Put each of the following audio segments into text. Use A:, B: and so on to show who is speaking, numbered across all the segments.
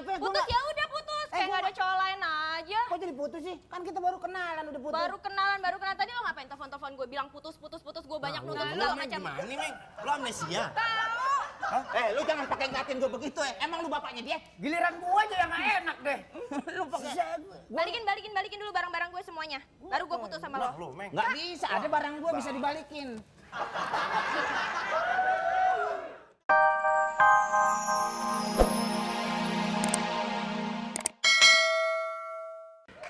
A: kenapa?
B: Putus ya udah putus, kayak nggak ada cowok lain aja.
A: Kok jadi putus sih? Kan kita baru kenalan udah putus.
B: Baru kenalan. Tadi lo ngapain telepon gue bilang putus, gue banyak nuntut
C: Lu
B: segala
C: Meng
B: macam.
C: gimana nih, Meng? Lu amnesia?
A: Lu jangan pakai ngatin gue begitu Emang lu bapaknya dia?
D: Giliran gua aja yang gak enak deh.
A: Lu pakai
B: Balikin dulu barang-barang gue semuanya. Baru gue putus sama lo.
C: Lu, Meng.
A: nggak bisa, ada barang gue bisa dibalikin.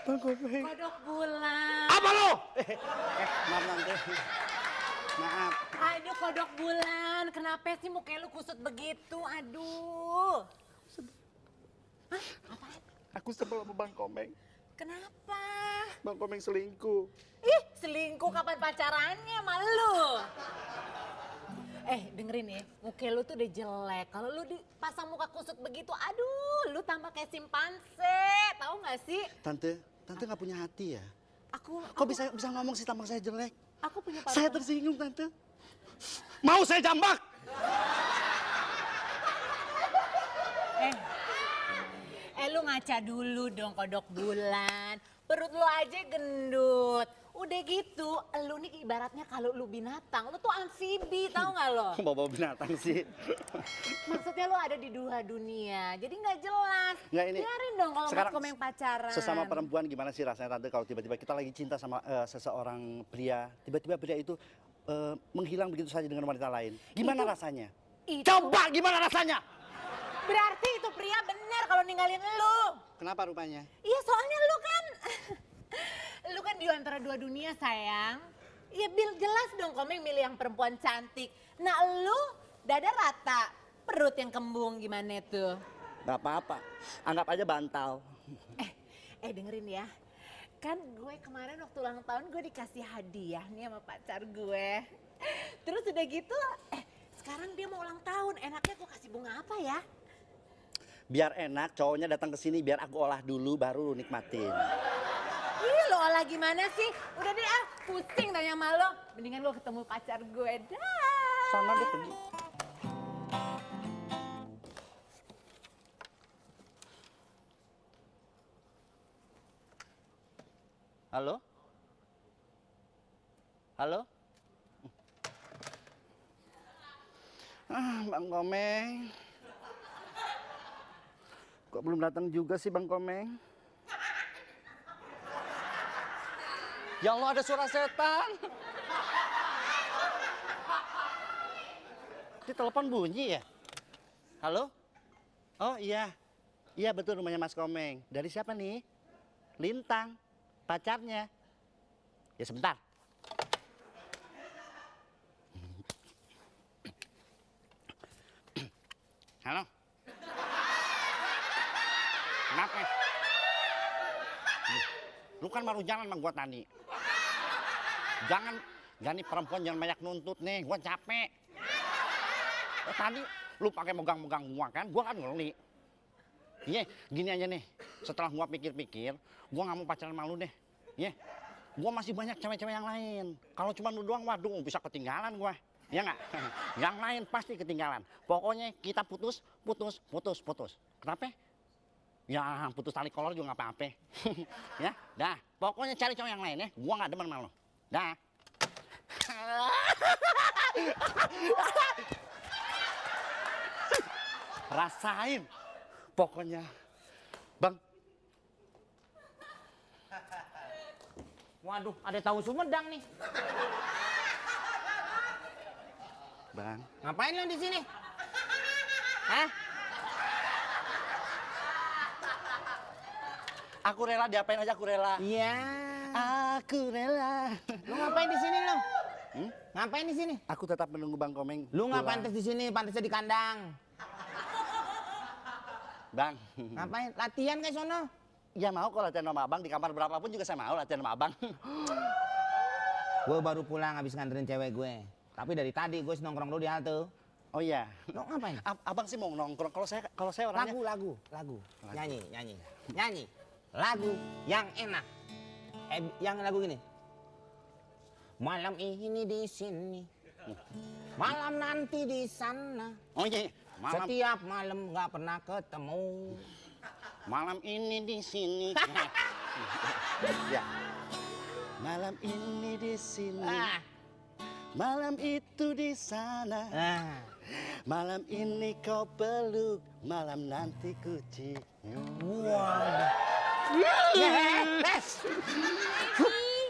C: Bang Komeng.
E: Kodok bulan.
C: Apa lu?
D: Maaf nanti. Maaf.
E: Aduh kodok bulan, kenapa sih muka lu kusut begitu? Aduh.
D: Aku sebel sama Bang Komeng.
E: Kenapa?
D: Bang Komeng selingkuh.
E: Ih, selingkuh kapan pacarannya sama lu? Dengerin ya, muka lu tuh udah jelek. Kalau lu dipasang muka kusut begitu, aduh, lu tambah kayak simpanse. Tahu nggak sih?
D: Tante nggak punya hati ya?
E: Aku
D: Kok bisa ngomong sih tampang saya jelek?
E: Aku punya
D: Saya tersinggung, Tante. Mau saya jambak?
E: Lu ngaca dulu dong kodok bulan. Perut lu aja gendut. Udah gitu, lu nih ibaratnya kalau lu binatang, lu tuh amfibi, tahu nggak lo?
D: Bawa binatang sih.
E: Maksudnya lu ada di dua dunia, jadi nggak jelas.
D: Nggak, ini
E: Biarin dong kalau
D: sekarang
E: Mas Komeng pacaran.
D: Sesama perempuan gimana sih rasanya Tante kalau tiba-tiba kita lagi cinta sama seseorang pria, tiba-tiba pria itu menghilang begitu saja dengan wanita lain. Gimana rasanya? Coba gimana rasanya?
E: Berarti itu pria bener kalau ninggalin lu.
D: Kenapa rupanya?
E: Iya soalnya lu kan, lu kan di antara dua dunia sayang. Ya jelas dong Komeng milih yang perempuan cantik. Nah lu dada rata, perut yang kembung gimana tuh?
D: Gak apa-apa, anggap aja bantal.
E: Dengerin ya. Kan gue kemarin waktu ulang tahun gue dikasih hadiah nih sama pacar gue. Terus udah gitu, sekarang dia mau ulang tahun. Enaknya gue kasih bunga apa ya?
D: Biar enak cowoknya datang ke sini biar aku olah dulu baru lu nikmatin.
E: Ih lo olah gimana sih? Udah deh pusing tanya sama lo. Mendingan lo ketemu pacar gue dah.
D: Sana dia pergi. Halo? Halo? Bang Komeng. Kok belum datang juga sih Bang Komeng? Ya Allah ada suara setan. Ini telepon bunyi ya? Halo? Oh iya. Iya betul rumahnya Mas Komeng. Dari siapa nih? Lintang. Pacarnya. Ya sebentar. Halo? Kenapa? Lu kan baru jalan sama gua tadi. Jangan perempuan jangan banyak nuntut nih, gua capek. Tadi lu pakai megang-megang gua kan kan ngeli. Iya, gini aja nih. Setelah gua pikir-pikir, gua nggak mau pacaran sama lu deh. Iya. Gua masih banyak cewek-cewek yang lain. Kalau cuma lu doang, waduh bisa ketinggalan gua. Ya nggak? Yang lain pasti ketinggalan. Pokoknya kita putus. Kenapa? Ya putus tali kolor juga nggak apa-apa. Ya, dah. Pokoknya cari cowok yang lain ya. Gua nggak demen sama lo. Dah. Rasain. Pokoknya, Bang.
A: Waduh, ada tahu Sumedang nih.
D: Bang.
A: Ngapain lo di sini? Hah?
D: Aku rela diapain aja aku rela.
A: Iya.
D: Aku rela.
A: Lu ngapain di sini lo? Ngapain di sini?
D: Aku tetap menunggu Bang Komeng.
A: Lu nggak
D: pulang.
A: pantas di sini, pantasnya di kandang.
D: Bang.
A: Ngapain? Latihan kayak sono.
D: Ya mau kalau latihan sama abang di kamar berapapun juga saya mau latihan sama abang.
A: Gue baru pulang habis nganterin cewek gue. Tapi dari tadi gue nongkrong dulu di halte.
D: Oh iya.
A: Lo ngapain?
D: Abang sih mau nongkrong. Kalau saya orangnya
A: Lagu. Nyanyi. Lagu yang enak. Yang lagu gini. Malam ini di sini. Malam nanti di sana.
D: Oh iya. Malam.
A: Setiap malam nggak pernah ketemu.
D: Malam ini di sini. Ya. Malam ini di sini. Malam itu di sana. Malam ini kau peluk, malam nanti ku cium.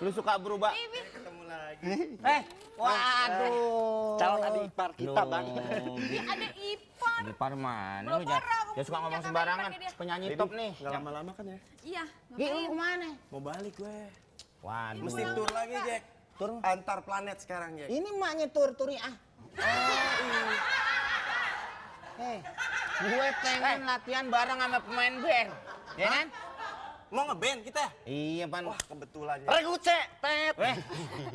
A: Lu suka berubah.
D: Ketemu lagi.
A: Waduh.
D: Calon adik ipar kita, Bang.
B: Ada Ipar.
A: Ipar mana?
B: Belum
A: Lu jangan
B: parah, aku
A: suka ngomong
B: punya
A: sembarangan.
B: kamera pakai
A: Penyanyi
C: Jadi,
A: top nih.
C: Nggak lama-lama kan ya?
B: Iya.
A: Gi, lu kemana?
C: Mau balik gue.
A: Waduh.
C: Mesti tur lagi, Jack.
A: Tur?
C: Antar planet sekarang, Jack.
A: Ini maknya tur-turi ah. Gue pengen latihan bareng sama pemain band. Ya kan?
C: Mau ngeband kita?
A: Iya, Pan.
C: Wah, kebetulan ya.
D: Reguce, tet.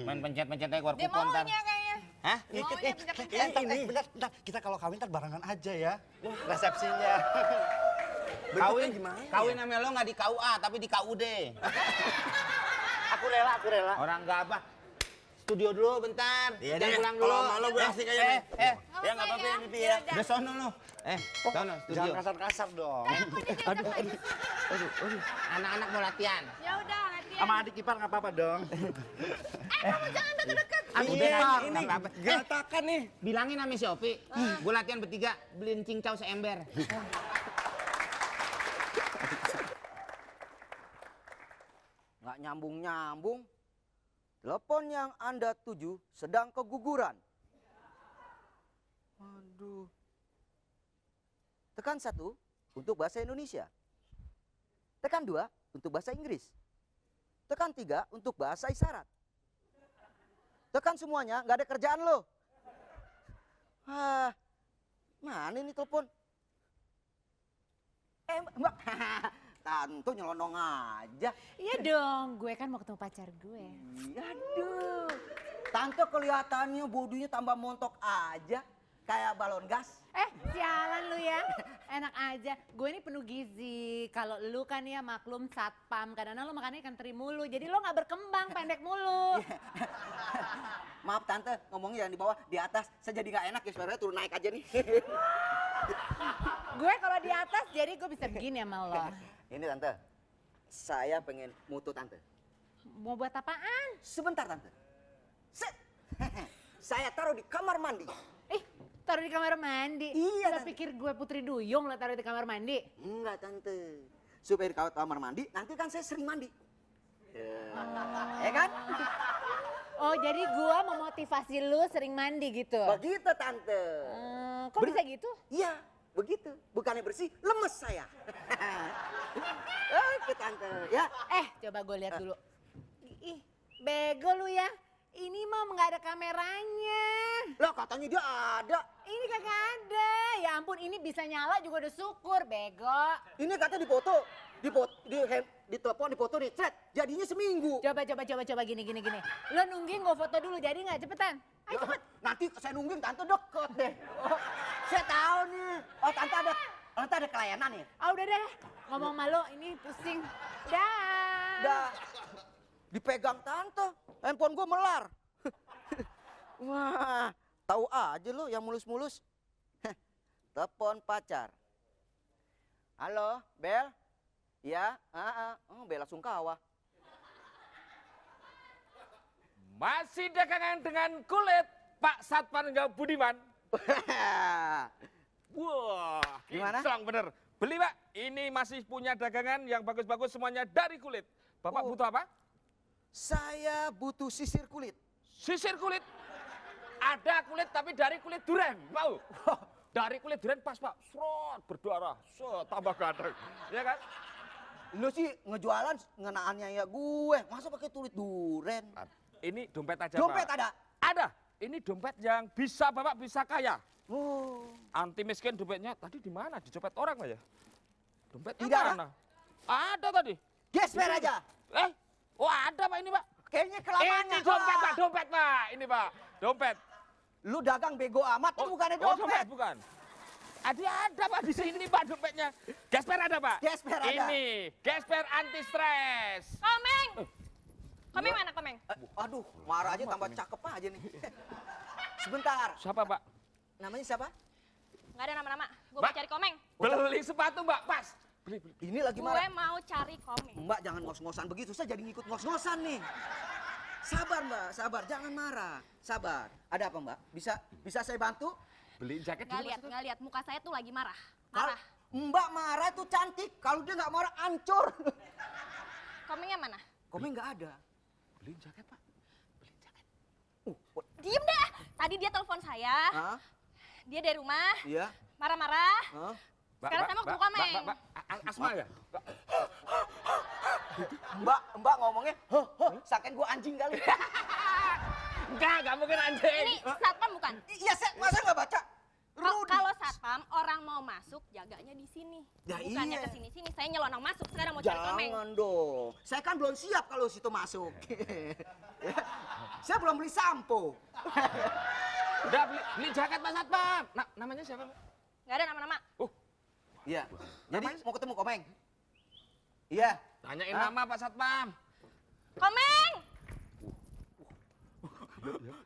A: Main pencet-pencet aja keluar
B: Dia
A: kupon ntar.
B: maunya kayaknya.
A: Hah?
B: Maunya pencet-pencet.
D: Bentar, kita kalau kawin ntar barengan aja ya. Resepsinya.
A: Kawin
C: gimana ya?
A: Kawin sama lo nggak di KUA tapi di KUD.
D: Aku rela.
A: Orang nggak apa. Studio dulu bentar.
C: Iya
A: Jangan
C: deh,
A: pulang dulu.
C: kalau malu gue asik aja nih.
A: Ya nggak apa-apa ya, Bibi ya. Udah sono lo. Sono studio.
D: Jangan kasar-kasar dong.
A: Aduh. Anak-anak mau latihan.
B: Ya udah, latihan.
D: Sama adik ipar nggak apa-apa dong.
B: Kamu jangan deket-deket.
A: Udah,
C: Iya,
A: nggak
C: ini
A: apa-apa.
C: gatakan nih.
A: Bilangin sama si Opi, gue latihan bertiga, beliin cincau seember.
F: Nggak nyambung-nyambung. Telepon yang Anda tuju sedang keguguran. Waduh. Tekan 1 untuk bahasa Indonesia. Tekan 2 untuk bahasa Inggris. Tekan 3 untuk bahasa isyarat. Tekan semuanya, nggak ada kerjaan lo. Mana ini telepon? Mbak. Tantu nyelonong aja.
E: Iya dong, gue kan mau ketemu pacar gue.
F: Aduh, tante kelihatannya bodinya tambah montok aja, kayak balon gas.
E: Sialan lu ya, enak aja. Gue ini penuh gizi. Kalau lu kan ya maklum satpam, kadang-kadang lu makannya ikan teri mulu. Jadi lu nggak berkembang, pendek mulu.
F: Maaf tante, ngomongnya jangan di bawah, di atas. Saya jadi nggak enak ya, suaranya turun naik aja nih.
E: Gue kalau di atas, jadi gue bisa begini sama lo.
F: Ini tante, saya pengen mutu tante.
E: Mau buat apaan?
F: Sebentar tante. Set. Saya taruh di kamar mandi.
E: Taruh di kamar mandi?
F: Iya,
E: Lo
F: Tante.
E: pikir gue Putri Duyung lo taruh di kamar mandi?
F: Enggak tante, supaya di kamar mandi, nanti kan saya sering mandi. Ya kan?
E: Oh jadi gue memotivasi lu sering mandi gitu?
F: Begitu tante.
E: Kok bisa gitu?
F: Iya, begitu. Bukannya bersih, lemes saya. Oke tante, ya.
E: Coba gue lihat dulu. Ih, bego lu ya. Ini mah nggak ada kameranya.
F: Lah katanya dia ada.
E: Ini kagak ada. Ya ampun, ini bisa nyala juga udah syukur, bego.
F: Ini katanya dipoto. Di telepon, dipoto, di chat. Jadinya seminggu.
E: Coba gini. Lo nungguin gue foto dulu, jadi nggak cepetan? Ayo
F: Loh,
E: cepet.
F: nanti saya nungguin tante deket deh. Oh, saya tahu nih. Oh tante ada kelayanan nih.
E: Udah deh. Ngomong malu, ini pusing. Dah.
F: Udah dipegang tante, handphone gue melar. Wah, tahu aja lo yang mulus-mulus. Telepon pacar. Halo, Bel? Ya, oh, Bella Sungkawa.
G: Masih dagangan dengan kulit, Pak Satpam Budiman. Wah,
F: Gimana?
G: kinclong bener. Beli, Pak. Ini masih punya dagangan yang bagus-bagus semuanya dari kulit. Bapak butuh apa?
F: Saya butuh sisir kulit.
G: Sisir kulit. Ada kulit tapi dari kulit duren, mau? Dari kulit duren pas, Pak. Srot, berdarah, tambah ganteng. Ya kan?
F: Lo sih ngejualan ngenaannya ya gue. Masa pakai kulit duren?
G: Ini dompet aja,
F: Dompet
G: Pak.
F: ada?
G: Ada. Ini dompet yang bisa Bapak bisa kaya.
F: Oh.
G: Anti miskin dompetnya tadi di mana? Dicopet orang nggak ya? Dompetnya
F: Tidak ada.
G: mana? Ada tadi.
F: Gesper aja.
G: Oh ada Pak ini Pak.
F: Kayaknya kelamaan.
G: Ini dompet Pak, dompet Pak. Ini Pak, dompet.
F: Lu dagang bego amat, itu bukannya dompet.
G: Bukan. Ada Pak di sini Pak dompetnya. Gesper ada Pak.
F: Gesper ada.
G: Ini gesper anti stres.
B: Komeng. Komeng mana Komeng?
F: Aduh, marah aja tambah cakep aja nih. Sebentar,
G: Siapa Pak?
F: namanya siapa?
B: Nggak ada nama-nama. Gue mau
G: Mbak.
B: cari Komeng.
G: Beli sepatu Mbak, pas.
F: Ini lagi
B: Gue
F: marah.
B: mau cari komeng.
F: Mbak jangan ngos-ngosan begitu, saya jadi ngikut ngos-ngosan nih. Sabar Mbak, sabar, jangan marah. Sabar. Ada apa Mbak? Bisa saya bantu?
G: Beliin jaket
B: Nggak lihat. Muka saya tuh lagi marah.
F: Kalau
B: Marah.
F: Mbak marah itu cantik, kalau dia nggak marah hancur.
B: Komengnya mana?
F: Komeng nggak ada.
G: Beliin jaket, Pak.
B: Diem deh. Tadi dia telepon saya.
F: Hah?
B: Dia dari rumah.
F: Iya.
B: Marah-marah.
F: Hah?
B: Sekarang saya mau ketemu komeng.
G: Asma ya?
F: Mbak ngomongnya, saken gua anjing kali.
G: Enggak mungkin anjing.
B: Ini satpam bukan?
F: Iya, masa nggak baca?
B: Kalau satpam orang mau masuk jaganya di sini.
F: Ya
B: Bukannya
F: iya.
B: ke sini. Saya nyelonong masuk sekarang mau cari komeng.
F: Jangan dong. Saya kan belum siap kalau situ masuk. Ya. Saya belum beli sampo.
G: Udah beli jaket Pak Satpam. Namanya siapa, Pak?
B: Nggak ada nama-nama.
F: Iya. Jadi mau ketemu Komeng? Iya.
G: Tanyain nama Pak Satpam.
B: Komeng!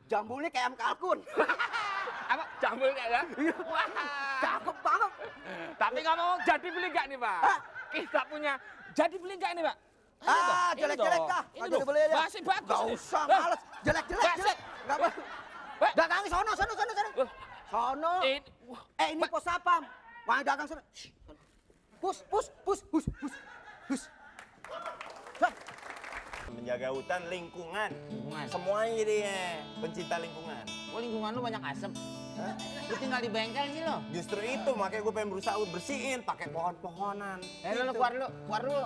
F: Jambulnya kayak ayam kalkun.
G: Apa? Jambulnya ya? Wah.
F: Cakep banget.
G: Tapi ngomong jadi beli nggak nih, Pak? Kita punya. Jadi beli nggak nih, Pak? Ini
F: Jelek-jelek
G: dong.
F: dah.
G: Ini
F: Nggak
G: dong.
F: jadi beli aja.
G: Masih bagus.
F: Gak usah, males. Jelek-jelek. Nggak boleh.
G: Weh.
F: Dagangi sono. Sono. Ini pos sapam. Wah, dagang sono. Pus.
C: Menjaga hutan, lingkungan.
A: Lingkungan.
C: Semuanya jadinya pencinta lingkungan.
A: Oh, lingkungan lu banyak asap. Lu tinggal di bengkel sih lo.
C: Justru itu makanya gue pengen berusaha bersihin pakai pohon-pohonan.
A: Lu
C: Gitu.
A: keluar dulu.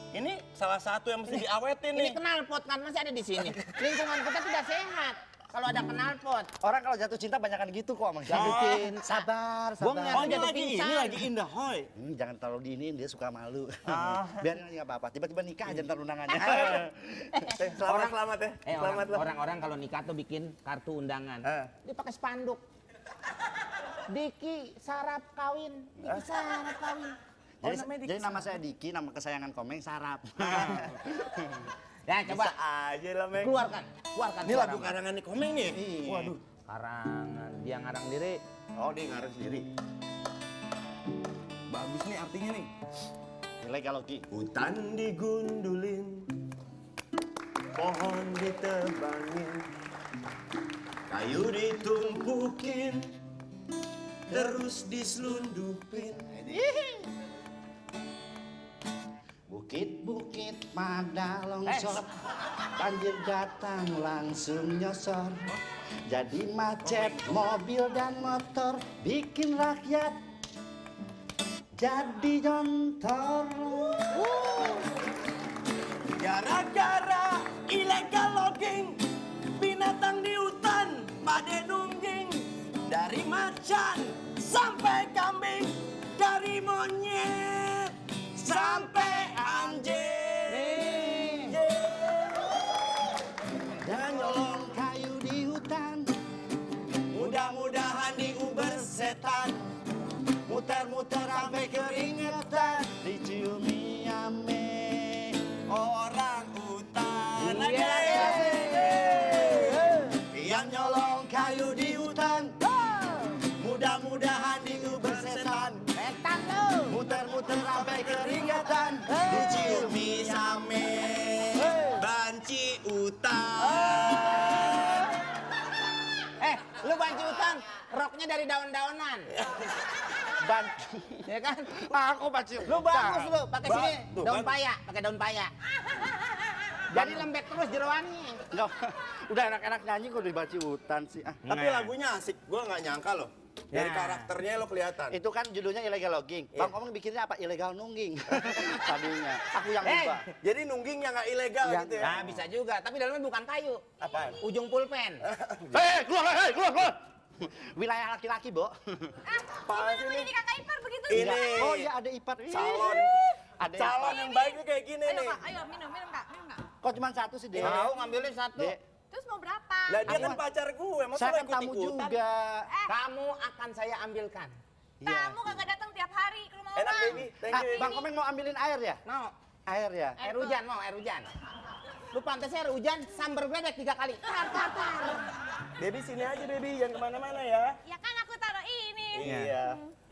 C: Ini salah satu yang mesti diawetin
A: Ini
C: nih.
A: knalpot kan masih ada di sini. Lingkungan kita sudah sehat. Kalau ada knalpot.
D: Orang kalau jatuh cinta banyakan gitu kok, Mang.
A: Jatuh cinta.
D: Sabar.
A: Gua ngeliat
C: Oh,
A: lu
C: ini
A: jatuh
C: lagi
A: pingsan.
C: ini lagi indah hoy.
D: Jangan terlalu diinin, dia suka malu.
C: Ah.
D: Biarin aja nggak apa-apa. Tiba-tiba nikah aja ntar undangannya.
C: Selamat ya. Selamat lo.
A: Orang-orang kalau nikah tuh bikin kartu undangan. Dia pakai spanduk. Diki sarap kawin. Diki sarap kawin.
D: Jadi nama saya Diki, nama kesayangan Komeng Sarap.
A: Ya coba
C: Bisa aja lah, Meng.
A: keluarkan
C: Ini
A: suara.
C: lagu karangan nih Komeng nih.
D: Waduh.
A: Karangan, dia ngarang diri.
C: Oh, dia ngarang sendiri. Bagus nih artinya nih.
D: Ilegal Loki.
C: Hutan digundulin, pohon ditebangin, kayu ditumpukin, terus diselundupin.
D: Bukit-bukit pada longsor, banjir datang langsung nyosor. Jadi macet mobil dan motor, bikin rakyat jadi jontor.
C: Gara-gara illegal logging, binatang di hutan pada nungging. Dari macan sampai kambing, dari monyet sampai anjing.
D: Dan nyolong kayu di hutan,
C: Mudah-mudahan diuber setan,
D: muter-muter sampai keringetan, diciumi ame.
C: orang hutan.
D: Yang nyolong kayu di hutan, mudah-mudahan diuber setan.
A: Setan lu.
D: Muter-muter sampai keringetan,
C: Diciumi same, banci hutan.
A: Lu banci utang, roknya dari daun-daunan.
D: dan
A: Ya kan?
D: aku baca.
A: Lu bagus lu, pakai sini
C: Tuh,
A: daun
C: kan?
A: paya, pakai daun paya. Jadi lembek terus jeroannya.
D: Nggak, udah enak-enak nyanyi kok dibaca hutan sih. Ah.
C: Tapi lagunya asik, gua nggak nyangka loh. Dari
A: Ya.
C: karakternya lo kelihatan.
D: Itu kan judulnya illegal logging. Bang Komeng bikinnya apa? Illegal nungging. Tadinya. Aku yang ubah.
C: Jadi nunggingnya nggak ilegal
D: Yang-
C: gitu ya?
A: Nah, bisa juga, tapi dalamnya bukan kayu.
C: Apaan?
A: Ujung pulpen.
D: Keluar. Wilayah laki-laki, Bo.
C: Apaan sih
B: Mau
C: ini?
B: jadi kakak ipar begitu.
C: Ini
D: Oh iya ada ipar.
C: calon,
D: Ada
C: calon yang baik nih kayak gini
B: Ayo
C: nih.
B: kak, ayo minum kak.
D: Kok cuma satu sih, Dek?
A: Mau ngambilin satu.
D: Dek,
B: Terus mau berapa?
C: Lah dia kan pacar gue, masa
D: saya
C: lo
D: kan tamu
C: ikut-ikutan?
D: juga.
A: Kamu akan saya ambilkan.
B: Kamu kagak datang tiap hari ke rumah
C: Enak
B: orang.
C: baby, thank
D: Ah,
C: you baby.
D: Bang Komeng mau ambilin air ya?
A: Mau?
D: Air ya?
A: Air hujan, mau air hujan. Lu pantasnya air hujan, sambar bebek 3 kali. Tar.
C: Baby sini aja baby, jangan kemana-mana ya.
B: Ya kan aku taruh ini.
C: Iya.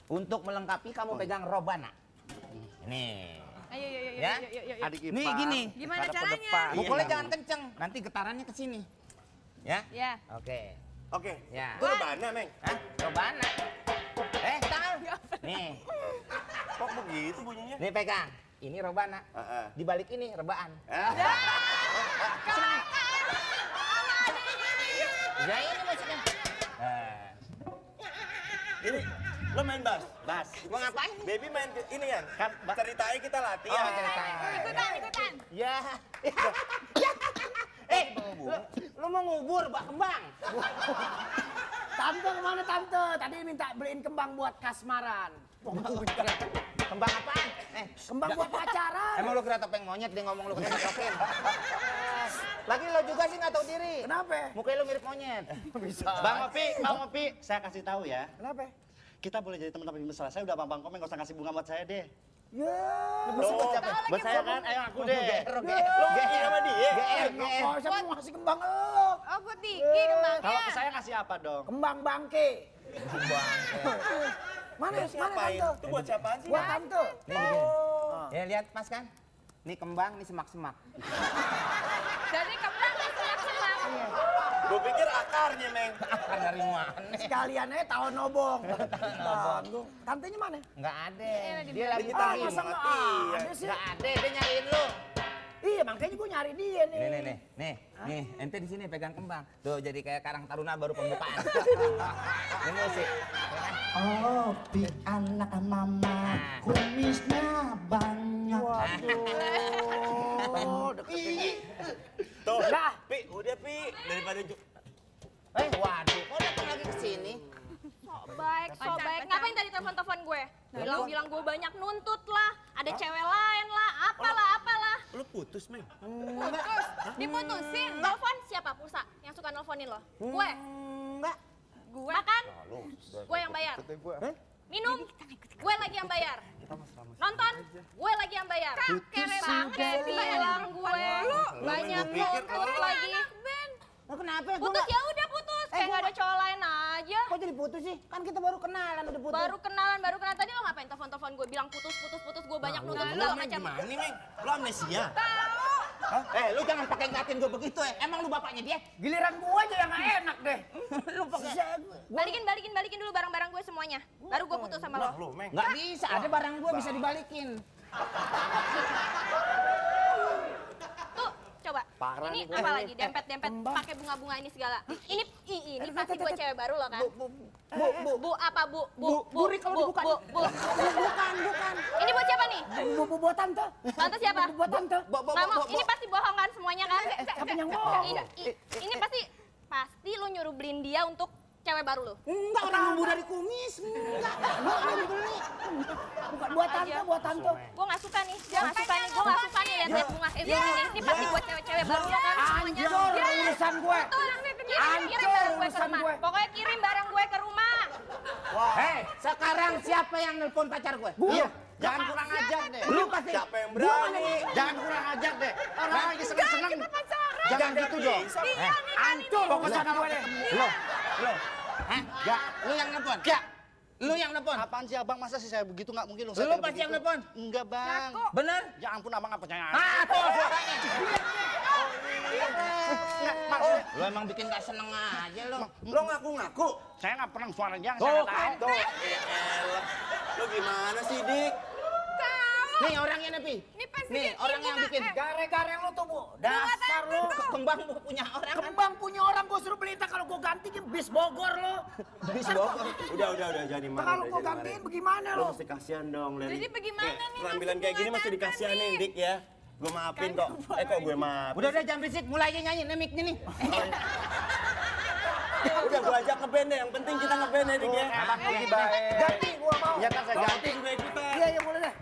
A: Untuk melengkapi kamu pegang robana. Nih.
B: Ayo, yuk,
A: Ya?
B: yuk.
D: Adik ipar.
A: Nih, gini.
B: Gimana
D: ngadep ke
B: caranya?
D: depan.
A: Mukulnya jangan kenceng, nanti getarannya ke sini. Ya?
B: Ya.
A: Oke.
C: Oke.
A: Ya.
C: Itu rebana, Meng.
A: Hah? Rebana. Tangan. Nih.
C: Kok begitu bunyinya?
A: Nih pegang. Ini rebana.
C: Heeh.
A: Di balik ini rebaan. Ya ini maksudnya.
C: Ini lo main bass?
D: Bas.
A: Mau ngapain?
C: Baby main ini ya?
D: Kan,
C: Ceritanya kita
A: Oh,
C: latihan.
A: ceritain.
B: Ikutan.
A: Ya. Lu mau ngubur, Pak Kembang?
H: Tante kemana tante? Tadi minta beliin kembang buat kasmaran.
A: Kembang apaan?
H: Kembang buat pacaran.
A: Emang lu kira topeng monyet dia ngomong lu kena token? Lagi lo juga sih nggak tahu diri.
H: Kenapa?
A: Mukanya lu mirip monyet.
H: Bisa.
D: Bang Opi, saya kasih tahu ya.
H: Kenapa?
D: Kita boleh jadi teman tapi mesra. Saya udah Bang Komeng, nggak usah kasih bunga buat saya deh.
H: Ya.
C: Tuh,
D: Buat saya kan, ayo aku deh.
C: lo GR sama dia.
H: Oh, siapa mau ngasih kembang lo?
B: Oh, buat Diki kembangnya.
D: Kalau ke saya kasih apa dong?
H: Kembang bangke. Mana
C: Siapain?
H: tante?
C: Itu buat siapaan sih?
H: Buat tante.
A: Nih begini. Ya lihat pas kan? Nih kembang, nih semak-semak.
B: Jadi kembang dan semak-semak.
C: Gue pikir akarnya, Meng.
A: Akar dari mana?
H: Sekalian aja tahun nobong. Tanggung. Tantenya mana?
A: Nggak ada. Dia lagi
C: Kita
A: pergi.
H: masa nggak ada sih?
A: Nggak ada, dia nyariin lu.
H: Iya, makanya gue nyari dia nih.
A: Nih, ente di sini pegang kembang. Tuh jadi kayak Karang Taruna baru pembukaan. Ini musik.
I: Opi anak mama, kumisnya banyak.
H: Oh, deketin.
C: Tuh,
H: Dah.
C: Pi, udah Pi. Daripada
A: Waduh, kok datang lagi ke sini?
B: So baik. Ngapain tadi telepon-telepon gue? Bilang gue banyak nuntut lah, ada cewek lain lah, apalah.
C: lo putus, Meng.
B: Putus, diputusin. Telepon siapa pulsa yang suka nelfonin lo? Gue.
A: Enggak.
B: Gue. Makan? Gue yang bayar. Minum? Gue lagi yang bayar. Nonton? Gue lagi yang bayar. Kere banget sih bilang gue. Banyak nuntut lagi. Ben.
A: Nah, kenapa ya?
B: Putus ya udah putus. Kayak nggak ada cowok lain aja.
A: Kok jadi putus sih? Kan kita baru kenalan udah putus.
B: Baru kenalan. Tadi lo ngapain telepon gue bilang putus. Gue banyak nuntut segala macam.
C: Gimana nih, Meng? Lo amnesia?
A: Lu jangan pakai ngatin gue begitu ya. Emang lu bapaknya dia?
H: Giliran gue aja yang gak enak deh.
A: Lu pakai
B: Balikin dulu barang-barang gue semuanya. Baru gue putus sama lo.
C: Lo, Meng.
A: nggak bisa, ada barang gue bisa dibalikin.
B: Tuh, coba.
C: Parah
B: Ini
C: nih,
B: apa lagi? Dempet-dempet pakai bunga-bunga ini segala. Ini pasti buat cewek baru lo kan? Bu apa bu?
A: Buri kalau dibuka.
B: Bukan. Ini buat siapa nih?
H: Buat tante.
B: Tante siapa?
H: Buat tante.
B: Nggak mau. Ini pasti bohong kan semuanya kan?
H: Siapa yang bohong?
B: Ini pasti lo nyuruh beliin dia untuk cewek baru lo.
A: Enggak, orang nunggu dari kumis. Enggak, lu beli.
H: Bukan buat tante.
B: Gue nggak suka nih lihat bunga. Ini pasti buat cewek-cewek baru lo kan semuanya.
H: Hancur urusan gue.
B: Kirim barang gue ke rumah. Pokoknya kirim barang gue ke rumah.
A: Hei, sekarang siapa yang nelpon pacar gue?
D: Iya, jangan kurang ajar deh.
A: Lu pasti.
C: Siapa yang berani?
D: Jangan kurang ajar deh. Orang lagi seneng-seneng. Jangan gitu dong.
H: Hancur urusan gue deh.
A: Lu. Hah? Enggak, lu yang nelpon?
D: Enggak.
A: Lu yang nelpon?
D: Apaan sih abang, masa sih saya begitu nggak mungkin.
A: Lu pasti yang nelpon?
D: Enggak bang.
A: Bener?
D: Ya ampun abang nggak percaya.
A: Tuh suaranya.
D: Maksudnya,
A: Lu emang bikin gak seneng aja lu.
C: Lo ngaku-ngaku?
D: saya nggak pernah suara yang
A: Tuh,
D: saya nggak tahu.
C: Tuh, elah. Lo gimana sih, Dik?
A: Nih orangnya nih, Pi. Nih orang yang bikin.
H: Gare-gare lu tuh, Bu. Dasar lu.
A: Kembang punya orang kan?
H: Kembang punya orang gue suruh beli kalau gue gantiin bis Bogor lo.
A: Bis Bogor.
C: Udah, jadi mana?
H: Kalau gue gantiin bagaimana
C: Lo
H: lo?
C: mesti kasihan dong, Leri.
B: Jadi bagaimana nih,
C: Penampilan kayak gini mesti dikasihanin, Dik ya. Gue maafin kok. Kok gue maafin?
A: Udah jangan berisik, mulai aja nyanyi nih mic-nya nih.
C: Udah gue ajak ke band deh. Yang penting kita nge-band ya, Dik ya.
D: Abang pergi baik.
H: Ganti gue mau.
D: Ya kan saya ganti.
C: Gue ikutan.
H: Iya, boleh deh.